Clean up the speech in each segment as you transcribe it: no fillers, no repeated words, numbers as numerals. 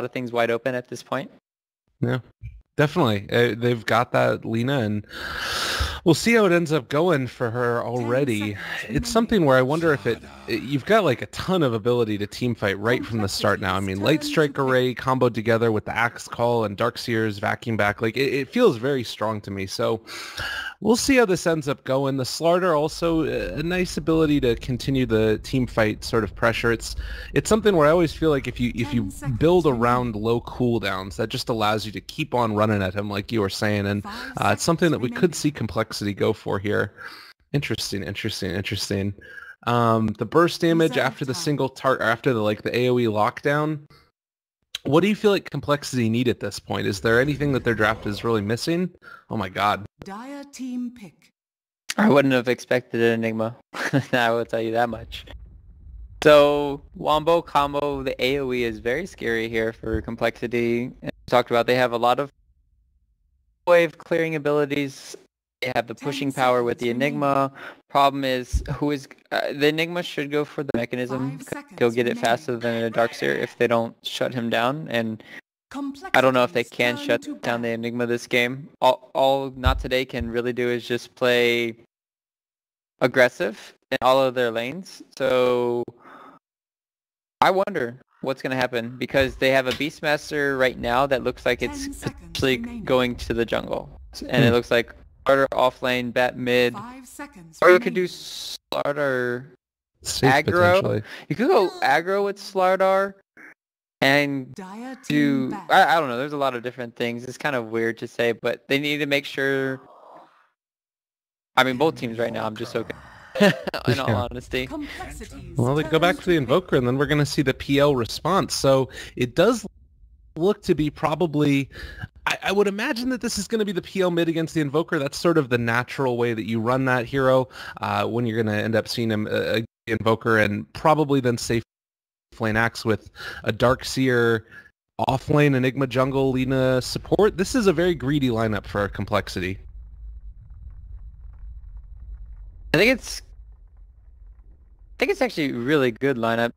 of things wide open at this point. Yeah, definitely. They've got that Lena, and we'll see how it ends up going for her already. It's something where I wonder if you've got like a ton of ability to team fight right from the start now. I mean, Light Strike Array comboed together with the Axe Call and Darkseer's Vacuum Back. Like, it feels very strong to me. So we'll see how this ends up going. The Slardar also a nice ability to continue the team fight sort of pressure. It's something where I always feel like if you build around low cooldowns, that just allows you to keep on running at him like you were saying, and it's something that we could see Complexity go for here. Interesting. The burst damage after the single target, after the AoE lockdown. What do you feel like Complexity need at this point? Is there anything that their draft is really missing? Oh my god. Dire team pick. I wouldn't have expected an Enigma. I will tell you that much. So, Wombo combo, the AoE is very scary here for Complexity. And we talked about they have a lot of wave clearing abilities. They have the pushing power with the Enigma. Problem is, the Enigma should go for the mechanism. He'll get it faster than a Darkseer if they don't shut him down. And I don't know if they can shut down the Enigma this game. All Not Today can really do is just play aggressive in all of their lanes. So I wonder what's going to happen, because they have a Beastmaster right now that looks like it's potentially going to the jungle. And it looks like Slardar off lane, bat mid, or you could do Slardar aggro. You could go aggro with Slardar and do, I don't know, there's a lot of different things. It's kind of weird to say, but they need to make sure, I mean, both teams right now, I'm just so in all honesty. Well, they go back to the Invoker, and then we're going to see the PL response. So it does look to be probably, I would imagine that this is going to be the PL mid against the Invoker. That's sort of the natural way that you run that hero when you're going to end up seeing him Invoker, and probably then safe lane Axe with a Darkseer off-lane Enigma jungle Lina support. This is a very greedy lineup for Complexity. I think it's actually a really good lineup,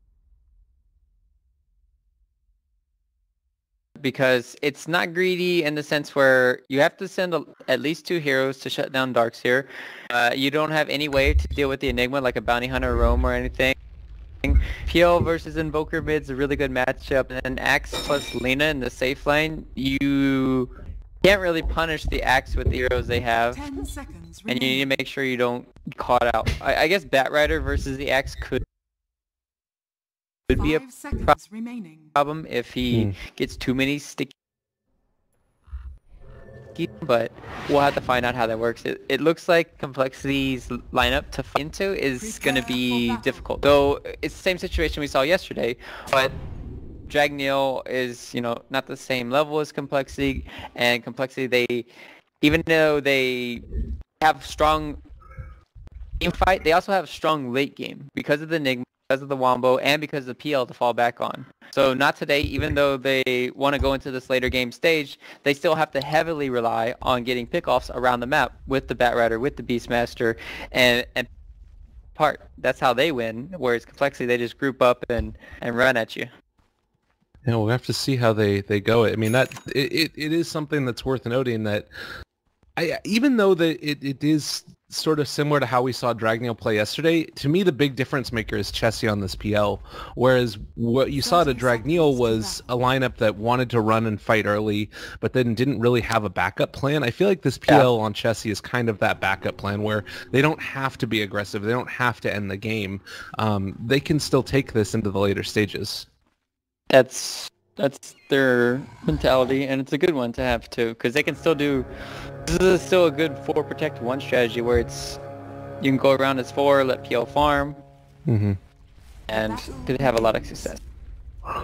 because it's not greedy in the sense where you have to send at least 2 heroes to shut down Darkseer. You don't have any way to deal with the Enigma like a Bounty Hunter roam or anything. PL versus Invoker mid's a really good matchup, and then Axe plus Lina in the safe lane, you can't really punish the Axe with the heroes they have, and you need to make sure you don't get caught out. I guess Batrider versus the Axe could be a problem if he gets too many sticky, but we'll have to find out how that works. It looks like Complexity's lineup to fight into is going to be difficult. Though it's the same situation we saw yesterday, but Dragneil is, not the same level as Complexity, and Complexity, even though they have strong team fight, they also have strong late game because of the Enigma, because of the Wombo, and because of the PL to fall back on. So Not Today, even though they want to go into this later game stage, they still have to heavily rely on getting pickoffs around the map with the Batrider, with the Beastmaster, and that's how they win. Whereas Complexity, they just group up and run at you. Yeah, we'll have to see how they go. I mean, that it is something that's worth noting, that even though it is sort of similar to how we saw Dragneil play yesterday, to me the big difference maker is Chessie on this PL. Whereas what you saw to Dragneil was a lineup that wanted to run and fight early, but then didn't really have a backup plan. I feel like this PL on Chessie is kind of that backup plan where they don't have to be aggressive. They don't have to end the game. They can still take this into the later stages. That's their mentality, and it's a good one to have too, because they can still do. This is still a good 4 protect 1 strategy where you can go around as 4, let PL farm, and could have a lot of success.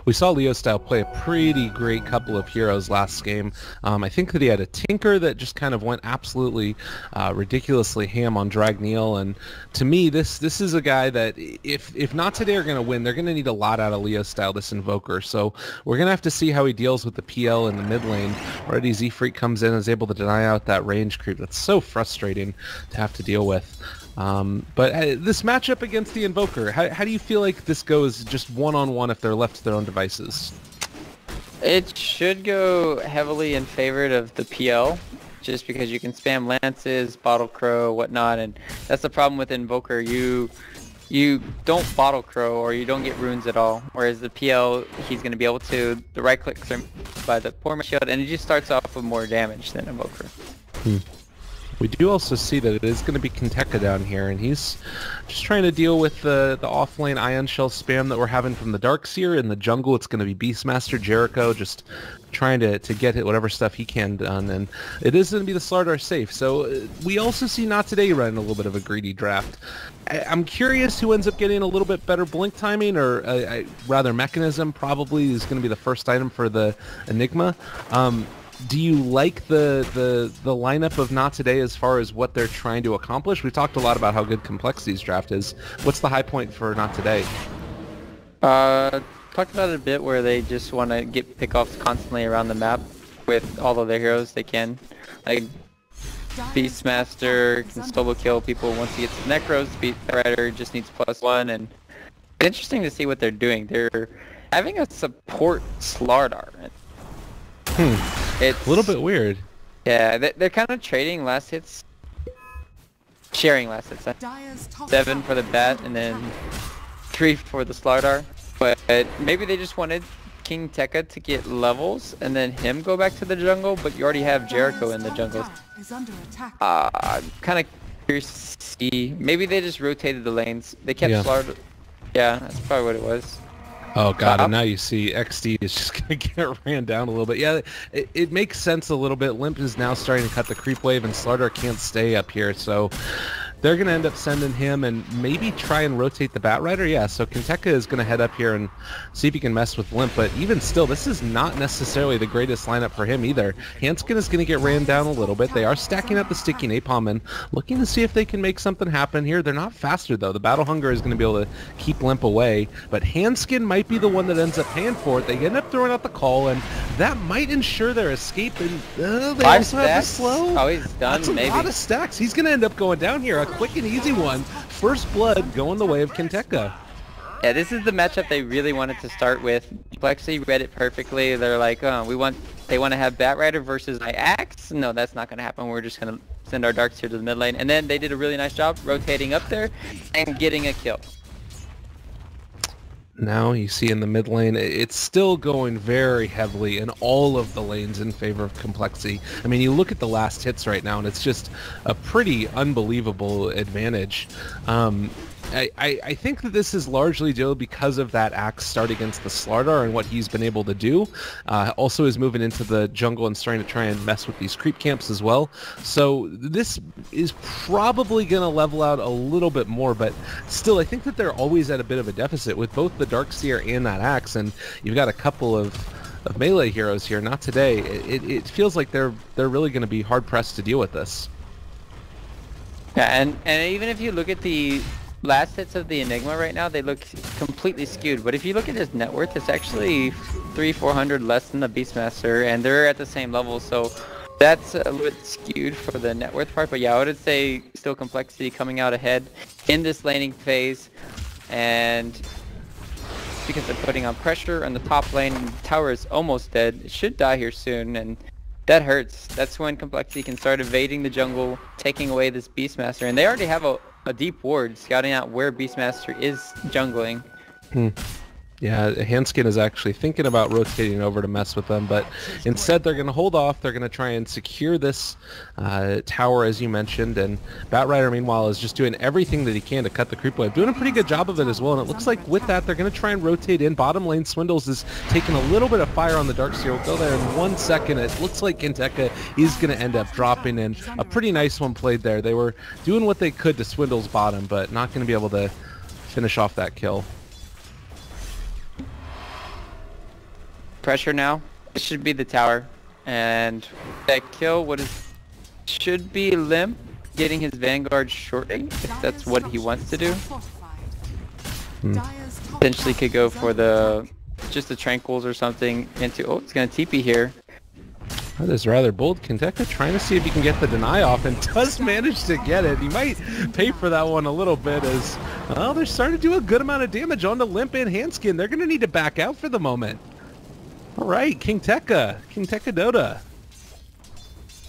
We saw Leo Style play a pretty great couple of heroes last game. I think that he had a Tinker that just kind of went absolutely ridiculously ham on Dragneil, and to me this is a guy that if Not Today are going to win, they're going to need a lot out of Leo Style, this Invoker. So we're going to have to see how he deals with the PL in the mid lane. Already Z-Freak comes in and is able to deny out that range creep. That's so frustrating to have to deal with. But this matchup against the Invoker, how do you feel like this goes just one-on-one if they're left to their own devices? It should go heavily in favor of the PL, just because you can spam lances, bottle crow, whatnot, and that's the problem with Invoker. You don't bottle crow or you don't get runes at all, whereas the PL, he's going to be able to, the right clicks are by the poor shield, and it just starts off with more damage than Invoker. We do also see that it is going to be Kenteka down here, and he's just trying to deal with the off-lane Ion Shell spam that we're having from the Darkseer. In the jungle, it's going to be Beastmaster Jericho just trying to get whatever stuff he can done, and it is going to be the Slardar safe. So we also see Not Today running a little bit of a greedy draft. I'm curious who ends up getting a little bit better blink timing, or rather mechanism probably is going to be the first item for the Enigma. Do you like the lineup of Not Today as far as what they're trying to accomplish? We've talked a lot about how good Complexity's draft is. What's the high point for Not Today? Talked about it a bit where they just want to get pickoffs constantly around the map with all of their heroes they can. Like Beastmaster can solo kill people once he gets the Necros. Beat Rider just needs +1, and it's interesting to see what they're doing. They're having a support Slardar. It's a little bit weird. Yeah, they're kind of trading last hits, sharing last hits. 7 for the bat and then 3 for the Slardar. But maybe they just wanted King Tekka to get levels and then him go back to the jungle, but you already have Jericho in the jungle. I'm kind of curious to see. Maybe they just rotated the lanes. They kept Slardar. Yeah, that's probably what it was. Oh god, and now you see XD is just going to get ran down a little bit. Yeah, it makes sense a little bit. Limp is now starting to cut the creep wave, and Slardar can't stay up here, so they're going to end up sending him and maybe try and rotate the Bat Rider. Yeah, so Kenteka is going to head up here and see if he can mess with Limp, but even still, this is not necessarily the greatest lineup for him either. Hanskin is going to get ran down a little bit. They are stacking up the Sticky Napalm and looking to see if they can make something happen here. They're not faster, though. The Battle Hunger is going to be able to keep Limp away, but Hanskin might be the one that ends up paying for it. They end up throwing out the call, and that might ensure their escape, and they also have the slow. Oh, he's done. That's a lot of stacks. He's going to end up going down here. A quick and easy one. First blood going the way of Kenteka. Yeah, this is the matchup they really wanted to start with. Complexity read it perfectly. They're like, oh, they want to have Bat Rider versus Axe? No, that's not going to happen. We're just going to send our Darks here to the mid lane. And then they did a really nice job rotating up there and getting a kill. Now you see in the mid lane, it's still going very heavily in all of the lanes in favor of Complexity. I mean, you look at the last hits right now, and it's just a pretty unbelievable advantage. I think that this is largely due because of that Axe start against the Slardar and what he's been able to do. Also is moving into the jungle and starting to try and mess with these creep camps as well. So this is probably going to level out a little bit more, but still I think that they're always at a bit of a deficit with both the Darkseer and that Axe, and you've got a couple of melee heroes here. Not today. It feels like they're really going to be hard pressed to deal with this. Yeah, and even if you look at the last hits of the Enigma right now, they look completely skewed. But if you look at his net worth, it's actually 300-400 less than the Beastmaster, and they're at the same level. So that's a little bit skewed for the net worth part. But yeah, I would say still Complexity coming out ahead in this laning phase, and because they're putting on pressure on the top lane, the tower is almost dead. It should die here soon, and that hurts. That's when Complexity can start evading the jungle, taking away this Beastmaster, and they already have a deep ward scouting out where Beastmaster is jungling. Yeah, Hanskin is actually thinking about rotating over to mess with them, but instead they're going to hold off. They're going to try and secure this tower, as you mentioned, and Bat Rider, meanwhile, is just doing everything that he can to cut the creep wave. Doing a pretty good job of it as well, and it looks like with that, they're going to try and rotate in. Bottom lane, Swindles is taking a little bit of fire on the Darkseer. We'll go there in 1 second. It looks like Kenteka is going to end up dropping in. A pretty nice one played there. They were doing what they could to Swindle's bottom, but not going to be able to finish off that kill. Pressure now. It should be the tower, and that kill should be Limp getting his Vanguard shortly, if that's what he wants to do. Potentially could go for just the Tranquils or something into. Oh, it's gonna TP here. That is rather bold. Kenteka trying to see if he can get the deny off, and does manage to get it. He might pay for that one a little bit, as they're starting to do a good amount of damage on the Limp and Hanskin. They're gonna need to back out for the moment. All right, King Tekka Dota.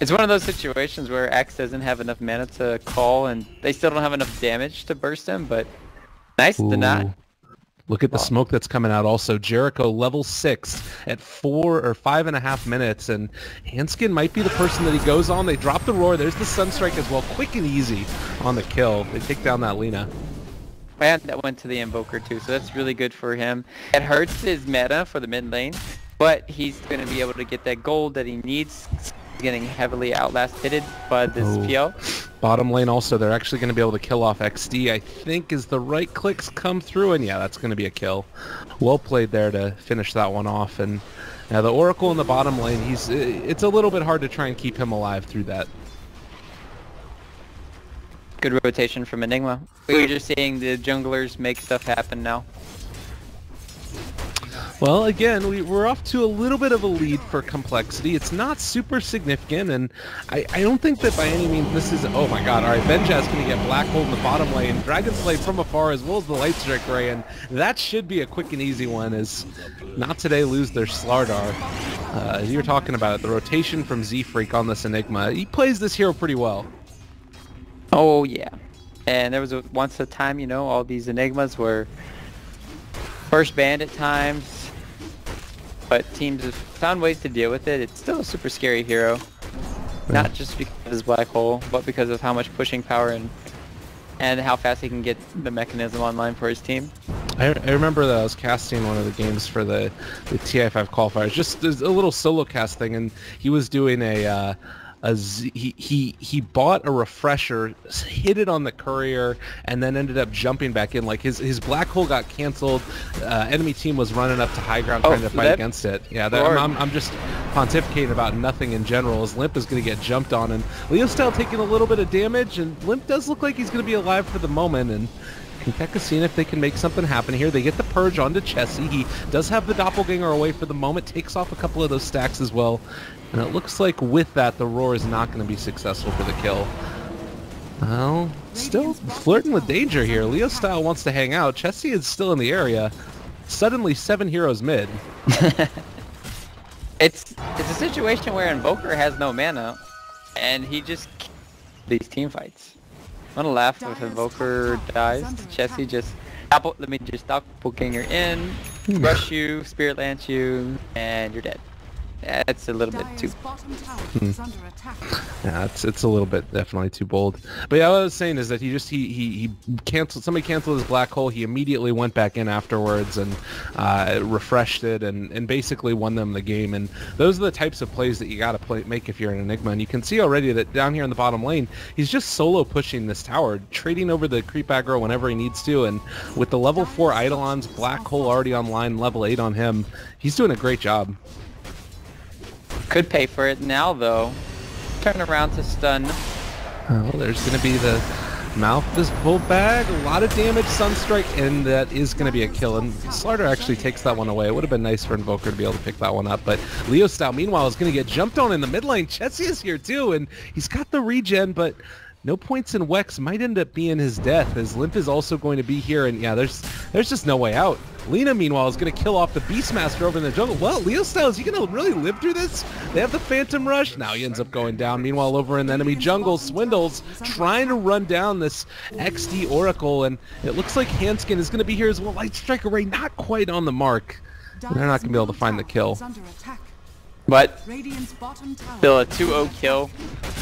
It's one of those situations where Axe doesn't have enough mana to call, and they still don't have enough damage to burst him, but nice to not. Look at the smoke that's coming out also. Jericho level 6 at 4 or 5.5 minutes, and Hanskin might be the person that he goes on. They drop the roar. There's the Sunstrike as well. Quick and easy on the kill. They take down that Lina. And that went to the Invoker too, so that's really good for him. It hurts his meta for the mid lane, but he's going to be able to get that gold that he needs. He's getting heavily outlasted by this PL. Bottom lane also, they're actually going to be able to kill off XD, I think, as the right clicks come through, and yeah, that's going to be a kill. Well played there to finish that one off, and now the Oracle in the bottom lane, it's a little bit hard to try and keep him alive through that. Good rotation from Enigma. We're just seeing the junglers make stuff happen now. Well, again, we're off to a little bit of a lead for Complexity. It's not super significant, and I don't think that by any means this is... Oh my god, alright, Benja's going to get Black Hole in the bottom lane, Dragon Slave from afar, as well as the Light Strike Ray, and that should be a quick and easy one, as Not Today lose their Slardar. As you were talking about it, the rotation from Z-Freak on this Enigma, he plays this hero pretty well. Oh yeah, and there was once a time, you know, all these Enigmas were first banned at times, but teams have found ways to deal with it. It's still a super scary hero, not just because of his black hole, but because of how much pushing power and how fast he can get the mechanism online for his team. I remember that I was casting one of the games for the TI5 qualifiers, just a little solo cast thing, and he was doing he bought a refresher, hit it on the courier, and then ended up jumping back in. Like his black hole got canceled. Enemy team was running up to high ground trying to fight against it. Yeah, I'm just pontificating about nothing in general. As Limp is going to get jumped on, and Leo Style taking a little bit of damage, and Limp does look like he's going to be alive for the moment. And Kentucky seeing if they can make something happen here. They get the purge onto Chessie. He does have the doppelganger away for the moment, takes off a couple of those stacks as well. And it looks like with that, the roar is not going to be successful for the kill. Well, still flirting with danger here. Leo Style wants to hang out. Chessie is still in the area. Suddenly 7 heroes mid. It's a situation where Invoker has no mana, and he just these team fights. I'm gonna laugh if Invoker dies. Chessie just let me just doppelganger in, rush you, spirit lance you, and you're dead. That's a little bit too... Yeah, it's a little bit definitely too bold. But yeah, what I was saying is that he canceled, somebody canceled his black hole. He immediately went back in afterwards and refreshed it and basically won them the game. And those are the types of plays that you got to make if you're an Enigma. And you can see already that down here in the bottom lane, he's just solo pushing this tower, trading over the creep aggro whenever he needs to. And with the level 4 Eidolons, black hole already online, level 8 on him, he's doing a great job. Could pay for it now, though. Turn around to stun. Well, there's going to be the mouth of this bull bag. A lot of damage, Sunstrike, and that is going to be a kill. And Slardar actually takes that one away. It would have been nice for Invoker to be able to pick that one up. But Leo Style, meanwhile, is going to get jumped on in the mid lane. Chessie is here, too, and he's got the regen, but no points in Wex might end up being his death, as Limp is also going to be here. And yeah, there's just no way out. Lina, meanwhile, is going to kill off the Beastmaster over in the jungle. Well, Leo Style, is he going to really live through this? They have the Phantom Rush. Now he ends up going down. Meanwhile, over in the enemy jungle, Swindles trying to run down this XD Oracle, and it looks like Hanskin is going to be here as well. Light Strike Array not quite on the mark. They're not going to be able to find the kill. But still a 2-0 kill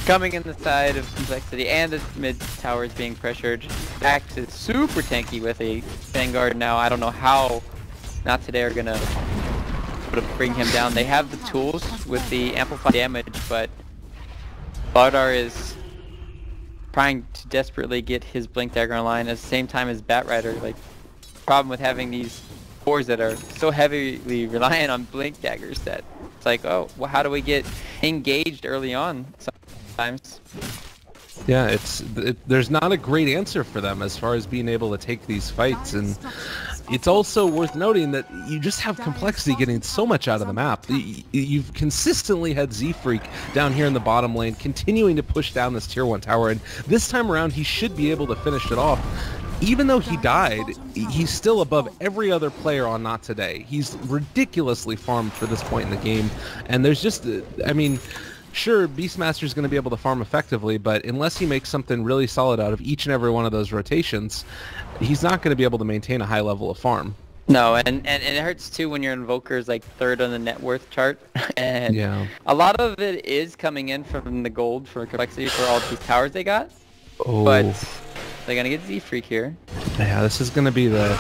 coming in the side of Complexity, and the mid tower is being pressured. Axe is super tanky with a Vanguard now. I don't know how Not Today are gonna bring him down. They have the tools with the amplified damage, but Slardar is trying to desperately get his Blink Dagger online at the same time as Batrider. Like, problem with having these cores that are so heavily reliant on Blink Daggers that it's like, oh, well, how do we get engaged early on sometimes? Yeah, there's not a great answer for them as far as being able to take these fights, and it's also worth noting that you just have Complexity getting so much out of the map. You've consistently had Z-Freak down here in the bottom lane, continuing to push down this tier 1 tower, and this time around he should be able to finish it off. even though he died, he's still above every other player on Not Today. He's ridiculously farmed for this point in the game, and there's just, I mean, sure, Beastmaster's going to be able to farm effectively, but unless he makes something really solid out of each and every one of those rotations, he's not going to be able to maintain a high level of farm. No, and it hurts too when your Invoker is like third on the net worth chart, and Yeah. a lot of it is coming in from the gold for complexity for all these towers they got, Oh. but they're gonna get Z-Freak here. Yeah, this is going to be the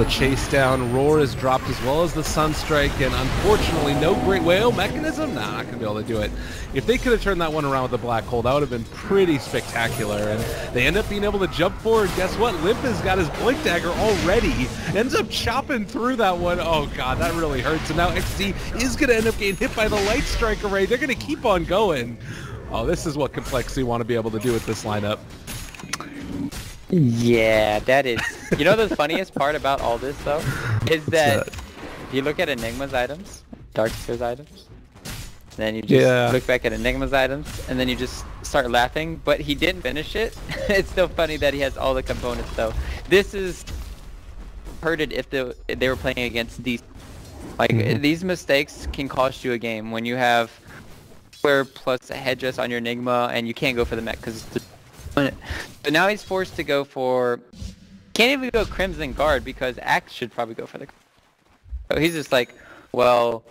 chase down. Roar is dropped as well as the Sunstrike, and unfortunately no Great Whale mechanism? Nah, not going to be able to do it. If they could have turned that one around with the Black Hole, that would have been pretty spectacular, and they end up being able to jump forward. Guess what? Limp has got his Blink Dagger already. Ends up chopping through that one. Oh god, that really hurts. And now XD is going to end up getting hit by the Light Strike Array. They're going to keep on going. Oh, this is what Complexity want to be able to do with this lineup. Yeah, that is. You know the funniest part about all this though is that if you look at Enigma's items, Darkseer's items, then you just look back at Enigma's items, and then you just start laughing. But he didn't finish it. It's still funny that he has all the components though. This is hurted if they were playing against these. Like these mistakes can cost you a game when you have square plus a headdress on your Enigma and you can't go for the mech because. But now he's forced to go for... Can't even go Crimson Guard because Axe should probably go for the... So he's just like, well,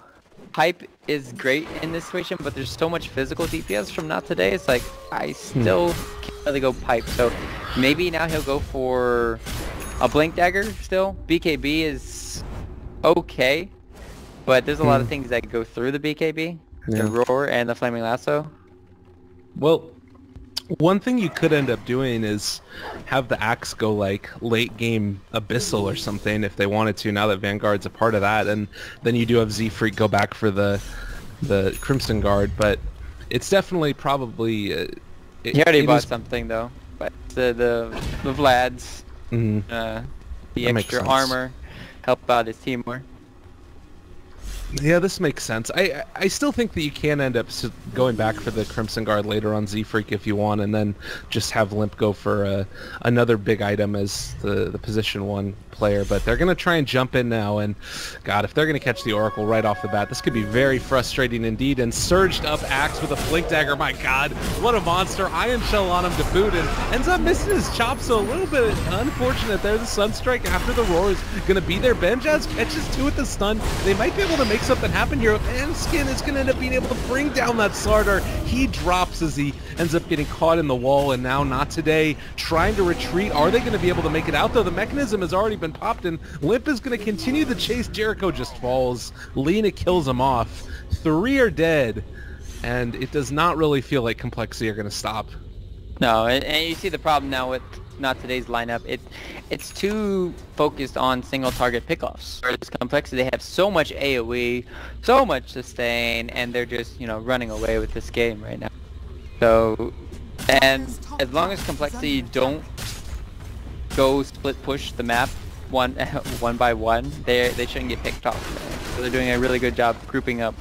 Pipe is great in this situation, but there's so much physical DPS from Not Today. It's like, I still can't really go Pipe. So maybe now he'll go for a Blink Dagger still. BKB is okay, but there's a lot of things that go through the BKB. The Roar and the Flaming Lasso. Well... One thing you could end up doing is have the Axe go like late game Abyssal or something if they wanted to, now that Vanguard's a part of that, and then you do have Z-Freak go back for the Crimson Guard, but it's definitely probably... he already bought something though, but the Vlads, the extra armor help out his team more. Yeah, this makes sense. I still think that you can end up going back for the Crimson Guard later on Z-Freak if you want, and then just have Limp go for another big item as the position 1 player. But they're going to try and jump in now, and god, if they're going to catch the Oracle right off the bat, this could be very frustrating indeed. And surged up Axe with a Blink Dagger, my god, what a monster. Iron Shell on him to boot, and ends up missing his chop, so a little bit unfortunate there. The Sunstrike after the Roar is going to be there. Benjaz catches 2 with the stun. They might be able to make something happen here. And Skin is going to end up being able to bring down that Slardar. He drops as he ends up getting caught in the wall, and now Not Today trying to retreat. Are they going to be able to make it out though? The mechanism has already been popped, and Limp is going to continue the chase. Jericho just falls. Lena kills him off. 3 are dead, and it does not really feel like Complexity are going to stop. No, and you see the problem now with Not Today's lineup. It's too focused on single target pickoffs. Whereas Complexity, they have so much AoE, so much sustain, and they're just, you know, running away with this game right now. So, and as long as Complexity don't go split push the map one by one, they shouldn't get picked off. So they're doing a really good job grouping up.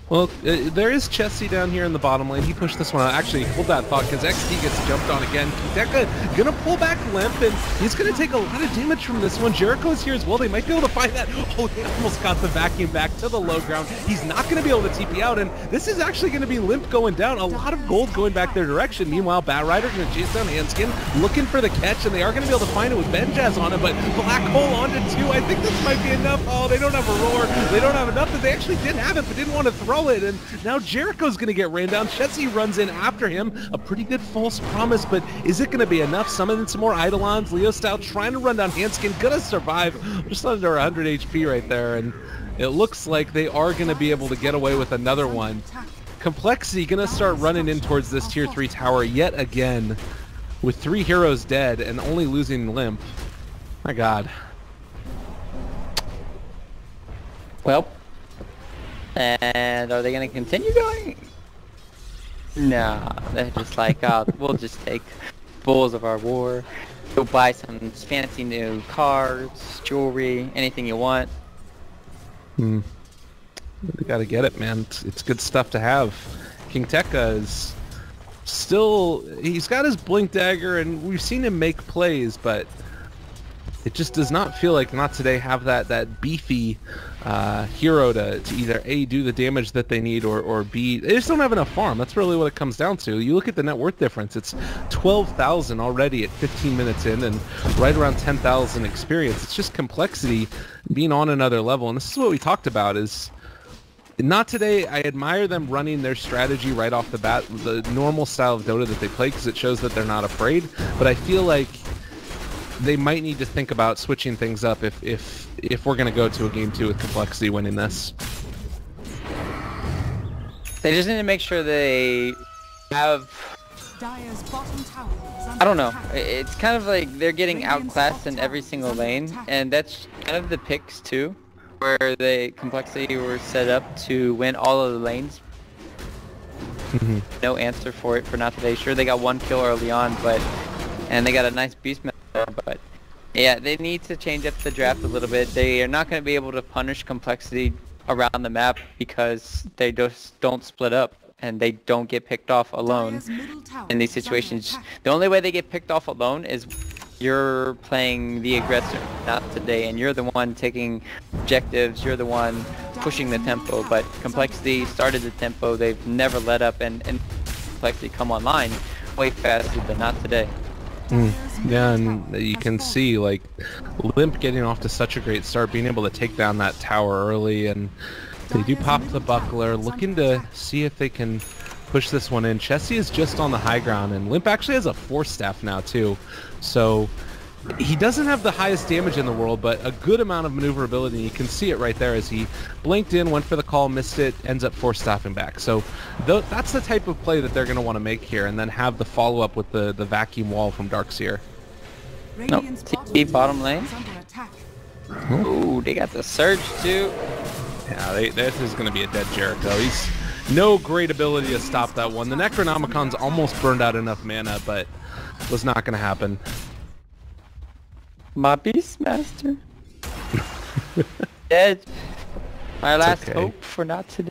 Well, there is Chessie down here in the bottom lane. He pushed this one out. Actually, hold that thought, because XD gets jumped on again. Kideka gonna pull back Limp, and he's gonna take a lot of damage from this one. Jericho's here as well. They might be able to find that. Oh, they almost got the vacuum back to the low ground. He's not gonna be able to TP out, and this is actually gonna be Limp going down. A lot of gold going back their direction. Meanwhile, Bat Rider gonna chase down Handskin, looking for the catch, and they are gonna be able to find it with Benjaz on him, but Black Hole onto 2. I think this might be enough. Oh, they don't have a Roar. They don't have enough, but they actually did have it, but didn't want to throw it, and now Jericho's going to get ran down. Chessie runs in after him. A pretty good false promise, but is it going to be enough? Summoning some more Eidolons. Leo style trying to run down Handskin. Going to survive. Just under 100 HP right there, and it looks like they are going to be able to get away with another one. Complexity going to start running in towards this tier 3 tower yet again, with 3 heroes dead and only losing Limp. My god. Well, and are they going to continue going? No, they're just like, oh, we'll just take Bulls of our War, go buy some fancy new cars, jewelry, anything you want. You gotta get it, man. It's good stuff to have. King Tekka is still, he's got his Blink Dagger, and we've seen him make plays, but it just does not feel like Not Today have that beefy hero to either A, do the damage that they need, or B, they just don't have enough farm. That's really what it comes down to. You look at the net worth difference, it's 12,000 already at 15 minutes in, and right around 10,000 experience. It's just complexity being on another level, and this is what we talked about is, Not Today, I admire them running their strategy right off the bat, the normal style of Dota that they play, because it shows that they're not afraid, but I feel like they might need to think about switching things up if we're going to go to a game 2 with complexity winning this. They just need to make sure they have... I don't know. It's kind of like they're getting outclassed in every single lane, and that's kind of the picks too, where the complexity were set up to win all of the lanes. No answer for it for Not Today. Sure, they got 1 kill early on, and they got a nice beast map, but yeah, they need to change up the draft a little bit. They are not going to be able to punish complexity around the map because they just don't split up and they don't get picked off alone in these situations. The only way they get picked off alone is you're playing the aggressor, Not Today, and you're the one taking objectives, you're the one pushing the tempo, but complexity started the tempo, they've never let up, and complexity come online way faster than Not Today. Yeah, and you can see like Limp getting off to such a great start, being able to take down that tower early, and they do pop the buckler, looking to see if they can push this one in. Chessie is just on the high ground, and Limp actually has a Force Staff now too, so he doesn't have the highest damage in the world, but a good amount of maneuverability. You can see it right there as he blinked in, went for the call, missed it, ends up Force Staffing back. So that's the type of play that they're going to want to make here, and then have the follow-up with the vacuum wall from Darkseer. Nope. T bottom lane. Ooh, they got the surge too. Yeah, this is going to be a dead Jericho. He's no great ability to stop that one. The Necronomicon's almost burned out enough mana, but was not going to happen. My Beastmaster. Dead. My last hope for Not Today.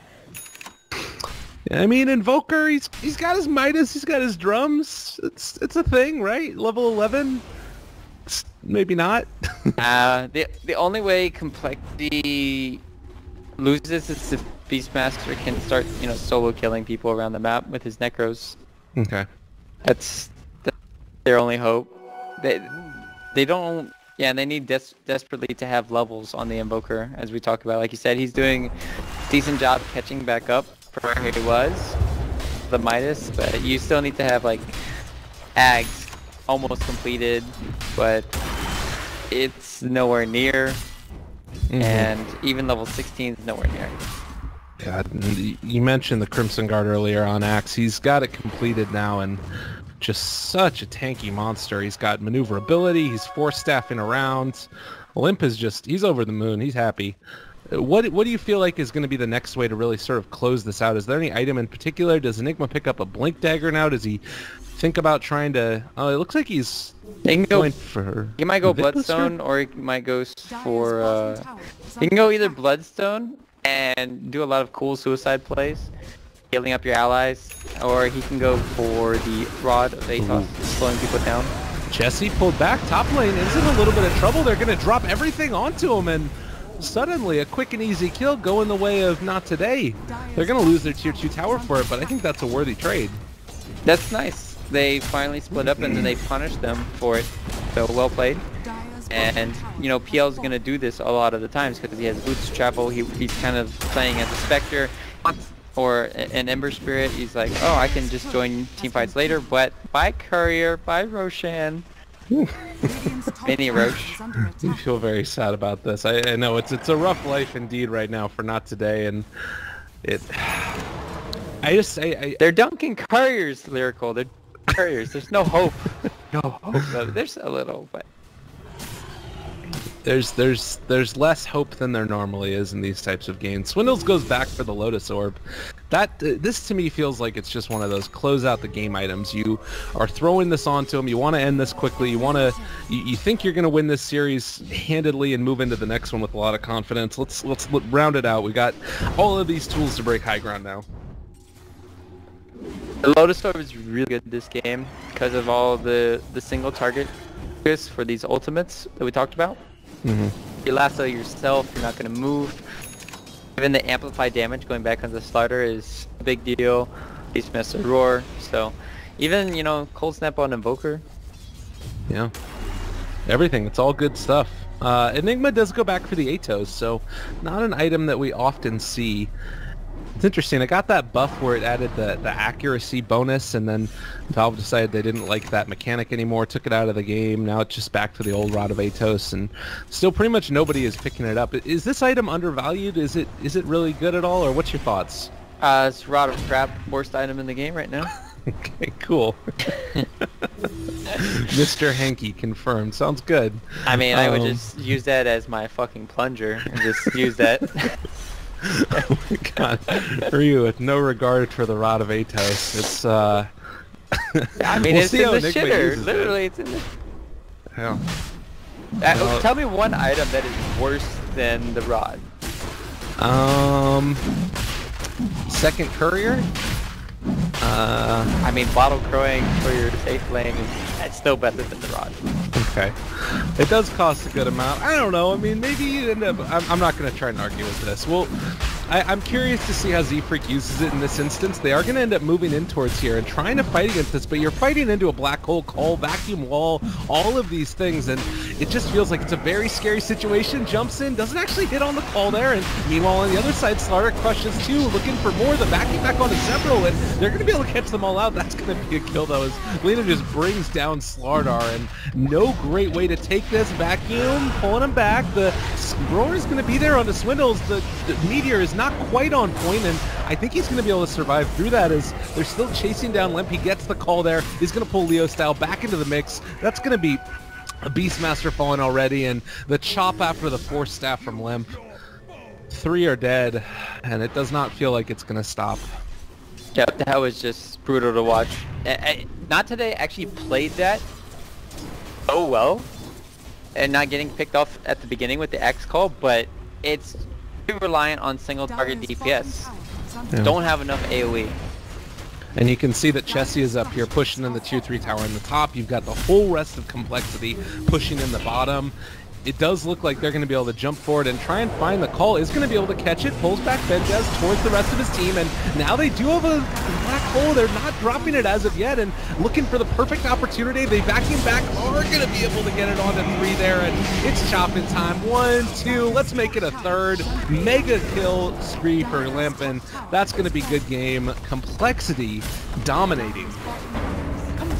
I mean, Invoker, he's got his Midas, he's got his drums. It's a thing, right? Level 11? Maybe not. The only way complexity loses is if Beastmaster can start, solo killing people around the map with his Necros. Okay. That's their only hope. They don't... Yeah, and they need desperately to have levels on the Invoker, as we talked about. Like you said, he's doing a decent job catching back up for where he was, the Midas, but you still need to have, like, Ags almost completed, but it's nowhere near, and even level 16 is nowhere near. God, you mentioned the Crimson Guard earlier on Axe. He's got it completed now, and just such a tanky monster. He's got maneuverability, he's Force Staffing around. Limp is just, he's over the moon, he's happy. What do you feel like is going to be the next way to really sort of close this out? Is there any item in particular? Does Enigma pick up a Blink Dagger now? Does he think about trying to... Oh, it looks like he's going for... He might go Bloodstone, or he might go for... he can go either Bloodstone and do a lot of cool suicide plays, healing up your allies, or he can go for the Rod of Atos, slowing people down. Chessie pulled back. Top lane is in a little bit of trouble. They're going to drop everything onto him, and suddenly a quick and easy kill going the way of Not Today. They're going to lose their tier 2 tower for it, but I think that's a worthy trade. That's nice. They finally split up and then they punished them for it. So well played. And, PL's going to do this a lot of the times because he has boots to travel. He's kind of playing as a Spectre or an Ember Spirit. He's like, oh, I can just join teamfights later, but bye Courier, bye Roshan. Mini Roche. You feel very sad about this. I know it's a rough life indeed right now for Not Today, and they're dunking Couriers, Lyrical. They're Couriers. There's no hope. No hope. There's a little, but there's less hope than there normally is in these types of games. Swindles goes back for the Lotus Orb. This to me feels like it's just one of those close out the game items. You are throwing this onto him. You want to end this quickly. You think you're going to win this series handedly and move into the next one with a lot of confidence. Let's round it out. We got all of these tools to break high ground now. The Lotus Orb is really good this game because of all the single target focus for these ultimates that we talked about. You lasso yourself, you're not going to move. Even the amplified damage going back on the slider is a big deal. Beast Master Roar, so even, you know, Cold Snap on Invoker. Yeah. Everything, it's all good stuff. Enigma does go back for the Atos, so not an item that we often see. It's interesting, I got that buff where it added the accuracy bonus, and then Valve decided they didn't like that mechanic anymore, took it out of the game. Now it's just back to the old Rod of Atos, and still pretty much nobody is picking it up. Is this item undervalued? Is it really good at all, or what's your thoughts? It's Rod of Trap, worst item in the game right now. Okay, cool. Mr. Hanky confirmed. Sounds good. I mean, I would just use that as my fucking plunger and just use that. Oh my god. Ryu with no regard for the Rod of Atos. It's I mean, we'll it's see in how the Enigma shitter. uses Literally, it's in the... Yeah. Tell me one item that is worse than the Rod. Second Courier? I mean, bottle crowing for your safe lane is still better than the Rod. Okay. It does cost a good amount. I don't know. I mean, maybe you end up... I'm not going to try and argue with this. Well, I'm curious to see how Z-Freak uses it in this instance. They are going to end up moving in towards here and trying to fight against this, but you're fighting into a black hole call, vacuum wall, all of these things, and it just feels like it's a very scary situation. Jumps in, doesn't actually hit on the call there, and meanwhile on the other side, Slaughter crushes two, looking for more. The vacuum back onto several, and they're going to be able to catch them all out. That's going to be a kill, though, as Lena just brings down Slardar, and no great way to take this. Vacuum, pulling him back. The Roar is going to be there on the Swindles. The Meteor is not quite on point, and I think he's going to be able to survive through that as they're still chasing down Limp. He gets the call there. He's going to pull Leo style back into the mix. That's going to be a Beastmaster falling already, and the chop after the Force Staff from Limp. 3 are dead, and it does not feel like it's going to stop. Yep, that was just brutal to watch. Not today actually played that so well, and not getting picked off at the beginning with the X call, but it's too reliant on single target DPS. Yeah. Don't have enough AoE. And you can see that Chessie is up here pushing in the 2-3 tower in the top. You've got the whole rest of Complexity pushing in the bottom. It does look like they're going to be able to jump forward and try and find the call. Is going to be able to catch it, pulls back Benjaz towards the rest of his team, and now they do have a black hole. They're not dropping it as of yet, and looking for the perfect opportunity. They vacuum back, are going to be able to get it onto 3 there, and it's chopping time. 1, 2, let's make it a third. Mega kill spree for Limp, and that's going to be good game. Complexity dominating.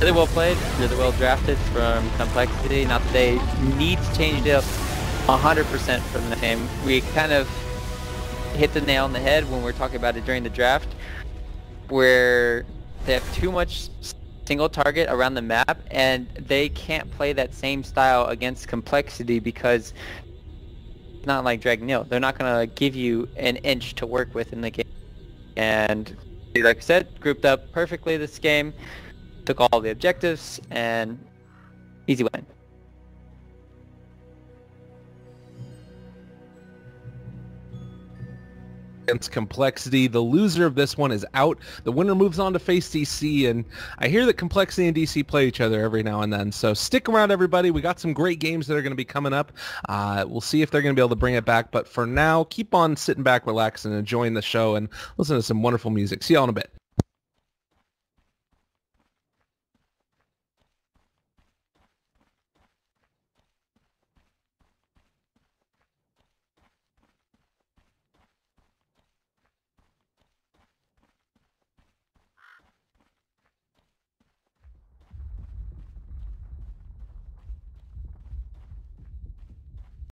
Really well played, really well drafted from Complexity. Not that they need to change it up 100% from the game. We kind of hit the nail on the head when we were talking about it during the draft, where they have too much single target around the map, and they can't play that same style against Complexity because it's not like Dragon Nil. They're not going to give you an inch to work with in the game. And like I said, grouped up perfectly this game. Took all the objectives, and easy win. Against Complexity. The loser of this one is out. The winner moves on to face DC, and I hear that Complexity and DC play each other every now and then, so stick around, everybody. We got some great games that are going to be coming up. We'll see if they're going to be able to bring it back, but for now, keep on sitting back, relaxing, and enjoying the show, and listen to some wonderful music. See y'all in a bit.